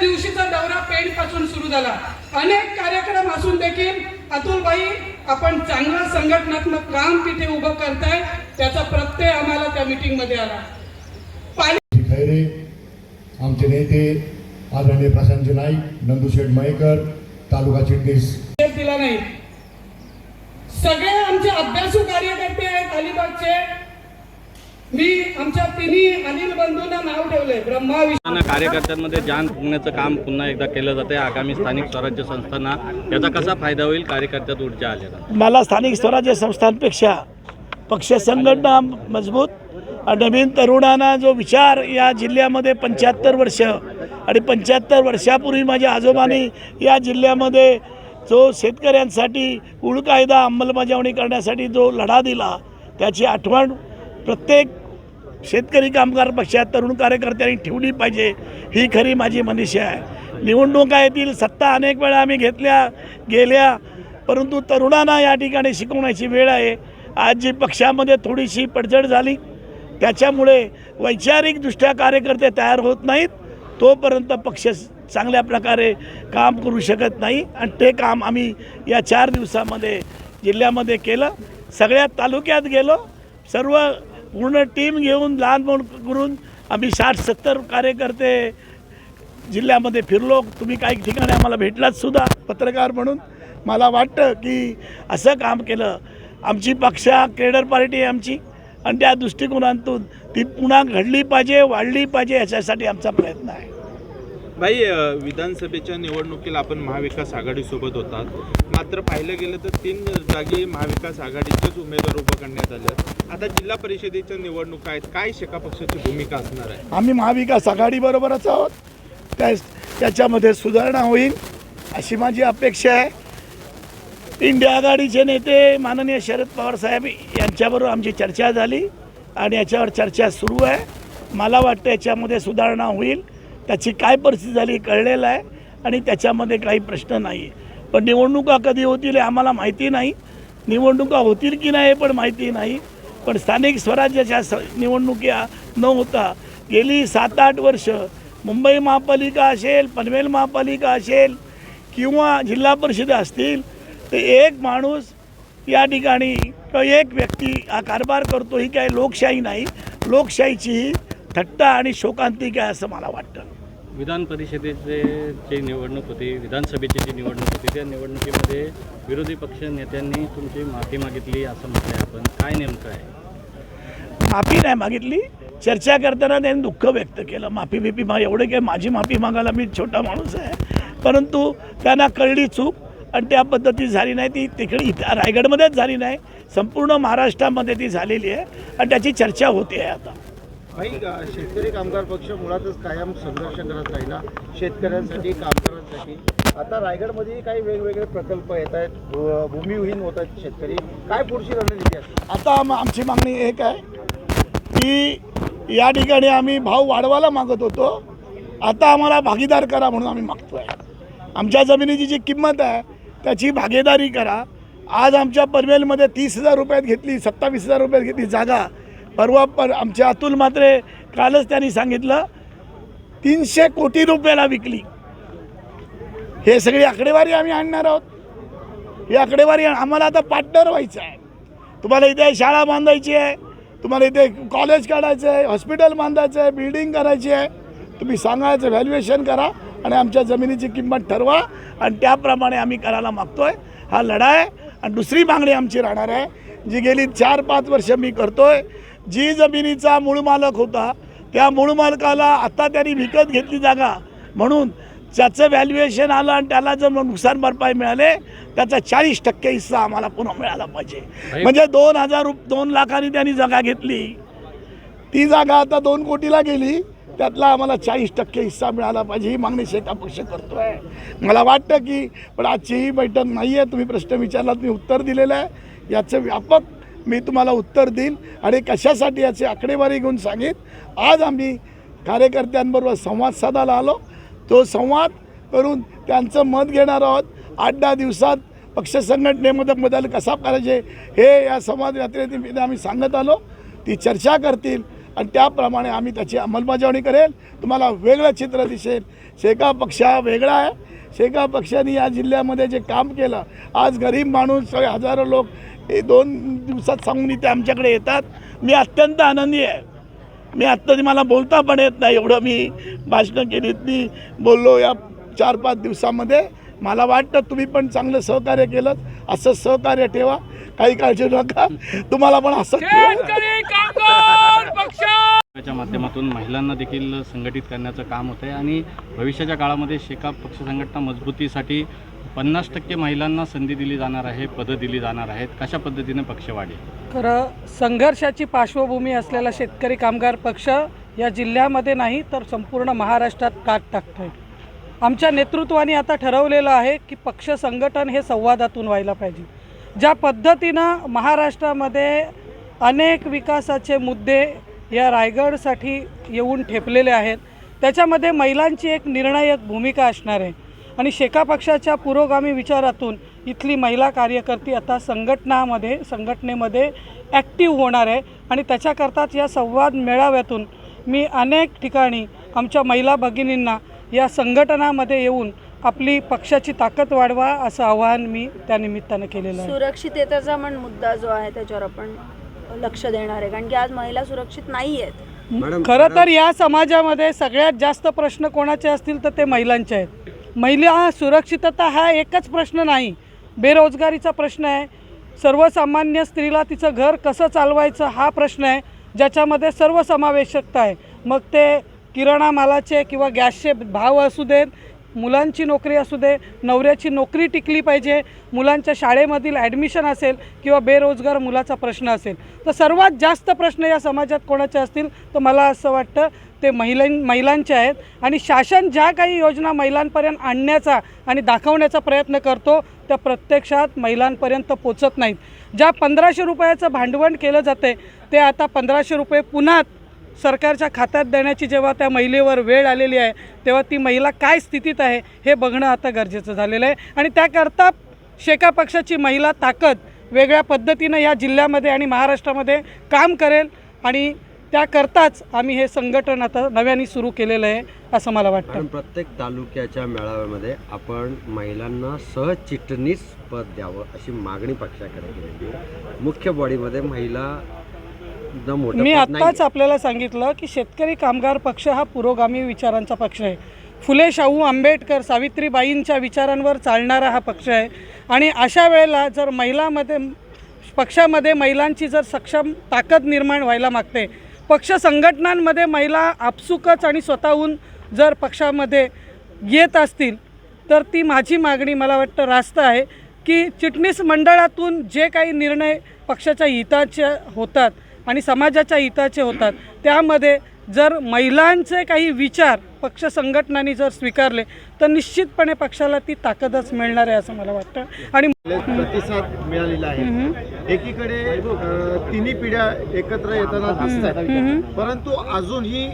दिवशीचा दौरा पेणपासून सुरू झाला। अनेक कार्यक्रम असून देखील अतुलभाई आपण चांगलं संघटनात्मक काम तिथे उभं करताय, त्याचा प्रत्यय आम्हाला त्या मीटिंग मध्ये आला। खैरे आमचे नेते आदरणीय प्रशांतजी नाईक, नंदुशेठ मयेकर, तालुका चिटणीस दिला नाही। सगळे आमचे अभ्यासू कार्यकर्ते आहेत अलिबागचे। मी आमच्या तिन्ही अनिल बंधूंना नाव ठेवलंय ब्रह्मा कार्यकर्त्यांमध्ये जान फुंकण्याचं काम पुन्हा एकदा केलं जाते। आगामी स्थानिक स्वराज्य संस्थांना याचा कसा फायदा होईल, कार्यकर्त्यात ऊर्जा आली? मला स्थानिक स्वराज्य संस्थांपेक्षा पक्ष संघटना मजबूत, नवीन तरुणांना जो विचार या जिल्ह्यामध्ये 75 वर्ष आणि 75 वर्षापूर्वी माझ्या आजोबांनी या जिल्ह्यामध्ये जो शेतकऱ्यांसाठी कुळ कायदा अंमलबजावणी करण्यासाठी जो लढा दिला, त्याची आठवण प्रत्येक शेतकरी कामगार पक्षात तरुण कार्यकर्त्यांनी ठेवली पाहिजे, ही खरी माझी मनीषा आहे। निवडणुका येतील, सत्ता अनेक वेळा आम्ही गेल्या, परंतु तरुणांना या ठिकाणी शिकवण्याची वेळ आहे। आज जी पक्षामध्ये थोडीशी पडझड झाली, त्याच्यामुळे वैचारिकदृष्ट्या कार्यकर्ते तयार होत नाहीत, तोपर्यंत पक्ष चांगल्या प्रकारे काम करू शकत नाही। आणि ते काम आम्ही या 4 दिवसामध्ये जिल्ह्यामध्ये केलं। सगळ्या तालुक्यात गेलो, सर्व पूर्ण टीम घेऊन लहान मोठं करून आम्ही 60-70 कार्यकर्ते जिल्ह्यामध्ये फिरलो। तुम्ही काही ठिकाणी आम्हाला भेटलात सुद्धा पत्रकार म्हणून। मला वाटतं की असं काम केलं, आमची पक्ष केडर पार्टी आहे आमची, आणि त्या दृष्टिकोनातून ती पुन्हा घडली पाहिजे, वाढली पाहिजे, याच्यासाठी आमचा प्रयत्न आहे। भाई, विधानसभेच्या निवडणुकीला आपण महाविकास आघाडीसोबत होतात, मात्र पाहिलं गेलं तर 3 जागी महाविकास आघाडीचेच उमेदवार उभं करण्यात आले। आता जिल्हा परिषदेच्या निवडणुका आहेत, काय शेका पक्षाची भूमिका असणार आहे? आम्ही महाविकास आघाडीबरोबरच आहोत, त्याच्यामध्ये सुधारणा होईल अशी माझी अपेक्षा आहे। इंडिया आघाडीचे नेते माननीय शरद पवार साहेब यांच्याबरोबर आमची चर्चा झाली आणि याच्यावर चर्चा सुरू आहे। मला वाटतं याच्यामध्ये सुधारणा होईल, त्याची काय परिस्थिती झाली कळलेलं आहे आणि त्याच्यामध्ये काही प्रश्न नाही। पण निवडणुका कधी होतील हे आम्हाला माहिती नाही, निवडणुका होतील की नाही हे पण माहिती नाही। पण स्थानिक स्वराज्याच्या निवडणुका न होता गेली 7-8 वर्ष मुंबई महापालिका असेल, पनवेल महापालिका असेल किंवा जिल्हा परिषद असतील, तर एक माणूस या ठिकाणी किंवा एक व्यक्ती हा कारभार करतो, ही काही लोकशाही नाही, लोकशाहीची ही थट्टा आणि शोकांतिक आहे असं मला वाटतं। विधान परिषदेचे जी निवडणूक होती, विधानसभेची जी निवडणूक होती, त्या निवडणुकीमध्ये विरोधी पक्ष नेत्यांनी तुमची माफी मागितली असं म्हटलं आपण, काय नेमकं आहे? माफी नाही मागितली, चर्चा करताना त्यांनी दुःख व्यक्त केलं। माफी एवढे काय माझी माफी मागायला मी छोटा माणूस आहे, परंतु त्यांना कळली चूक आणि त्या पद्धती झाली नाही। ती तिकडे रायगडमध्येच झाली नाही, संपूर्ण महाराष्ट्रामध्ये ती झालेली आहे आणि त्याची चर्चा होते आहे आता। भाई, शेतकरी कामगार पक्ष मुळातच कायम संघर्ष करत राहिला शेतकऱ्यांसाठी, कामगारांसाठी। आता रायगडमध्ये काही वेगवेगळे प्रकल्प येत आहेत, भूमिहीन होत आहेत शेतकरी, काय पुढची रणनीती आहे? आता आमची मागणी एक आहे की या ठिकाणी आम्ही भाव वाढवायला मागत होतो, आता आम्हाला भागीदार करा म्हणून आम्ही मागतो आहे। आमच्या जमिनीची जी किंमत आहे त्याची भागीदारी करा। आज आमच्या पनवेलमध्ये 30,000 रुपयात घेतली, 27,000 रुपयात घेतली जागा, परवा आमच्या अतुल म्हात्रे कालच त्यांनी सांगितलं 300 कोटी रुपयाला विकली। हे सगळी आकडेवारी आम्ही आणणार आहोत, ही आकडेवारी आम्हाला आता पार्टनर व्हायचं आहे। तुम्हाला इथे शाळा बांधायची आहे, तुम्हाला इथे कॉलेज काढायचं आहे, हॉस्पिटल बांधायचं आहे, बिल्डिंग करायची आहे, तुम्ही सांगायचं व्हॅल्युएशन करा आणि आमच्या जमिनीची किंमत ठरवा आणि त्याप्रमाणे आम्ही करायला मागतो आहे। हा लढा आहे। आणि दुसरी मागणी आमची राहणार आहे, जी गेली 4-5 वर्ष मी करतो आहे, जी जमिनीचा मूळ मालक होता त्या मूळ मालकाला आता त्यांनी विकत घेतली जागा, म्हणून ज्याचं व्हॅल्युएशन आलं आणि त्याला जर नुकसान भरपाई मिळाले त्याचा 40% हिस्सा आम्हाला पुन्हा मिळाला पाहिजे। म्हणजे 2 लाखांनी त्यांनी जागा घेतली, ती जागा आता 2 कोटीला गेली, त्यातला आम्हाला 40% हिस्सा मिळाला पाहिजे, ही मागणी शेका पक्ष करतो आहे। मला वाटतं की पण आजची ही बैठक नाही आहे, तुम्ही प्रश्न विचारलात, मी उत्तर दिलेलं आहे, याचं व्यापक मी तुम्हाला उत्तर देईन आणि कशासाठी याची आकडेवारी घेऊन सांगेन। आज आम्ही कार्यकर्त्यांबरोबर संवाद साधायला आलो, तो संवाद करून त्यांचं मत घेणार आहोत। 8-10 दिवसात पक्ष संघटनेमध्ये बदल कसा करायचे हे या संवाद यात्रेत आम्ही सांगत आलो, ती चर्चा करतील आणि त्याप्रमाणे आम्ही त्याची अंमलबजावणी करेल. तुम्हाला वेगळं चित्र दिसेल. शेका पक्ष हा वेगळा आहे. शेका पक्षाने या जिल्ह्यामध्ये जे काम केलं, आज गरीब माणूस सगळे हजारो लोक हे 2 दिवसात सांगून इथे आमच्याकडे येतात. मी अत्यंत आनंदी आहे. मी आत्ता मला बोलता पण येत नाही, एवढं मी भाषणं केलीत, मी बोललो या 4-5 दिवसामध्ये. मला वाटतं तुम्ही पण चांगलं सहकार्य केलं. असं सहकार्य ठेवा, काही काळजी नका. तुम्हाला पण असं च्या माध्यमातून महिलांना देखील संघटित करण्याचं काम होतं आहे आणि भविष्याच्या काळामध्ये शेकाप पक्ष संघटना मजबूतीसाठी 50% महिलांना संधी दिली जाणार आहे, पदं दिली जाणार आहेत. कशा पद्धतीने पक्ष वाढेल? खरं संघर्षाची पार्श्वभूमी असलेला शेतकरी कामगार पक्ष या जिल्ह्यामध्ये नाही तर संपूर्ण महाराष्ट्रात काट टाकतोय. आमच्या नेतृत्वाने आता ठरवलेलं आहे की पक्ष संघटन हे संवादातून व्हायला पाहिजे. ज्या पद्धतीनं महाराष्ट्रामध्ये अनेक विकासाचे मुद्दे या रायगडसाठी येऊन ठेपलेले आहेत, त्याच्यामध्ये महिलांची एक निर्णायक भूमिका असणार आहे. आणि शेका पक्षाच्या पुरोगामी विचारातून इथली महिला कार्यकर्ती आता संघटनेमध्ये ॲक्टिव्ह होणार आहे. आणि त्याच्याकरताच या संवाद मेळाव्यातून मी अनेक ठिकाणी आमच्या महिला भगिनींना या संघटनामध्ये येऊन आपली पक्षाची ताकद वाढवा असं आवाहन मी त्यानिमित्तानं केलेलं आहे. सुरक्षिततेचा पण मुद्दा जो आहे त्याच्यावर आपण लक्ष देणार आहे, कारण की आज महिला सुरक्षित नाही आहेत. खरं तर या समाजामध्ये सगळ्यात जास्त प्रश्न कोणाचे असतील तर ते महिलांचे आहेत. महिला सुरक्षितता हा एकच प्रश्न नाही, बेरोजगारीचा प्रश्न आहे. सर्वसामान्य स्त्रीला तिचं घर कसं चालवायचं हा प्रश्न आहे, ज्याच्यामध्ये सर्व समावेशकता आहे. मग ते किराणा मालाचे किंवा गॅसचे भाव असू देत, मुलांची नोकरी असू दे, नवऱ्याची नोकरी टिकली पाहिजे, मुलांच्या शाळेमधील ॲडमिशन असेल किंवा बेरोजगार मुलाचा प्रश्न असेल. तर सर्वात जास्त प्रश्न या समाजात कोणाचे असतील तर मला असं वाटतं ते महिलांचे आहेत. आणि शासन ज्या काही योजना महिलांपर्यंत आणण्याचा आणि दाखवण्याचा प्रयत्न करतो त्या प्रत्यक्षात महिलांपर्यंत पोचत नाहीत. ज्या 1500 रुपयाचं भांडवल केलं जाते ते आता 1500 रुपये पुन्हा सरकारच्या खात्यात देण्याची जेव्हा त्या महिलेवर वेळ आलेली आहे तेव्हा ती महिला काय स्थितीत आहे हे बघणं आता गरजेचं झालेलं आहे. आणि त्याकरता शेका पक्षाची महिला ताकद वेगळ्या पद्धतीनं या जिल्ह्यामध्ये आणि महाराष्ट्रामध्ये काम करेल. आणि त्याकरताच आम्ही हे संघटन आता नव्याने सुरू केलेलं आहे असं मला वाटतं. कारण प्रत्येक तालुक्याच्या मेळाव्यामध्ये आपण महिलांना सहचिटणीस पद द्यावं अशी मागणी पक्षाकडे केली. मुख्य बॉडीमध्ये महिला मी आत्ताच आपल्याला सांगितलं की शेतकरी कामगार पक्ष हा पुरोगामी विचारांचा पक्ष आहे. फुले शाहू आंबेडकर सावित्रीबाईंच्या विचारांवर चालणारा हा पक्ष आहे. आणि अशा वेळेला जर पक्षामध्ये महिलांची जर सक्षम ताकद निर्माण व्हायला मागते, पक्ष संघटनांमध्ये महिला आपसुकच आणि स्वतःहून जर पक्षामध्ये येत असतील तर ती माझी मागणी मला वाटतं रास्त आहे की चिटणीस मंडळातून जे काही निर्णय पक्षाच्या हिताचे होतात आणि समाजाच्या हिताचे होतात त्यामध्ये जर महिलांचे काही विचार पक्ष संघटनांनी जर स्वीकारले तर निश्चितपणे पक्षाला ती ताकदच मिळणार आहे असं मला वाटतं. आणि प्रतिसाद मिळालेला आहे. एकीकडे तिन्ही पिढ्या एकत्र येताना दिसतात, परंतु अजूनही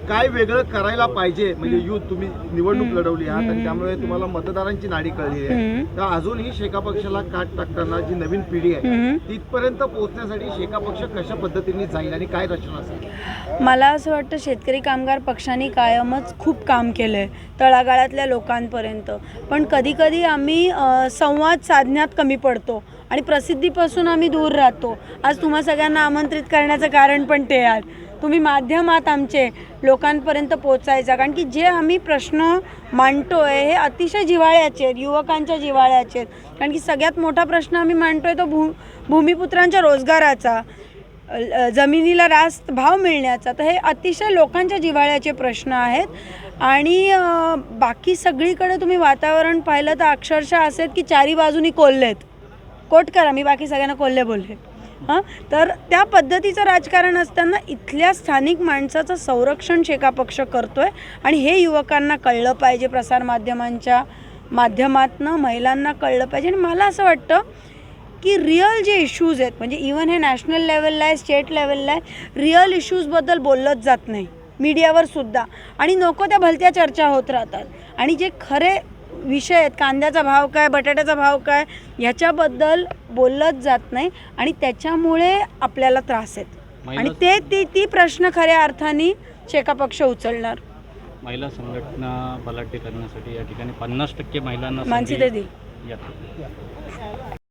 काय वेगळं करायला पाहिजे, म्हणजे युथ तुम्ही निवडणूक लढवली आहात आणि त्यामुळे तुम्हाला मतदारांची नाडी कळली आहे, तर अजूनही शेका पक्षाला काट टाकताना जी नवीन पिढी आहे तिथपर्यंत पोहोचण्यासाठी शेका पक्ष कशा पद्धतीने जाईल आणि काय रचना असेल? मला असं वाटतं शेतकरी कामगार पक्षाने कायमच खूप काम केलं आहे तळागाळातल्या लोकांपर्यंत, पण कधीकधी आम्ही संवाद साधण्यात कमी पडतो आणि प्रसिद्धीपासून आम्ही दूर राहतो. आज तुम्हा सगळ्यांना आमंत्रित करण्याचं कारण पण ते आहे, तुम्ही माध्यमात आमचे लोकांपर्यंत पोचायचा, कारण की जे आम्ही प्रश्न मांडतो आहे हे अतिशय जिव्हाळ्याचे आहेत, युवकांच्या जिव्हाळ्याचे आहेत. कारण की सगळ्यात मोठा प्रश्न आम्ही मांडतो आहे तो भूमिपुत्रांच्या रोजगाराचा, जमिनीला रास्त भाव मिळण्याचा. तर हे अतिशय लोकांच्या जिव्हाळ्याचे प्रश्न आहेत. आणि बाकी सगळीकडे तुम्ही वातावरण पाहिलं तर अक्षरशः असेल की चारी बाजूनी कोल्हेत, कोट करा, मी बाकी सगळ्यांना कोल्हे बोलले हां. तर त्या पद्धतीचं राजकारण असताना इथल्या स्थानिक माणसाचं संरक्षण शेका पक्ष करतो आहे आणि हे युवकांना कळलं पाहिजे, प्रसारमाध्यमांच्या माध्यमातून महिलांना कळलं पाहिजे. आणि मला असं वाटतं की रिअल जे इश्यूज आहेत, म्हणजे इवन हे नॅशनल लेवलला आहे, स्टेट लेवलला आहे, रिअल इश्यूजबद्दल बोललंच जात नाही मीडियावर सुद्धा, आणि नको त्या भलत्या चर्चा होत राहतात. आणि जे खरे विषय आहेत, कांद्याचा भाव काय, बटाट्याचा भाव काय, ह्याच्याबद्दल बोललंच जात नाही आणि त्याच्यामुळे आपल्याला त्रास आहेत. आणि ती प्रश्न खऱ्या अर्थाने शेका पक्ष उचलणार. महिला संघटना बलाढ्य करण्यासाठी या ठिकाणी 50% महिलांना मानसी ते संधी देईल. यात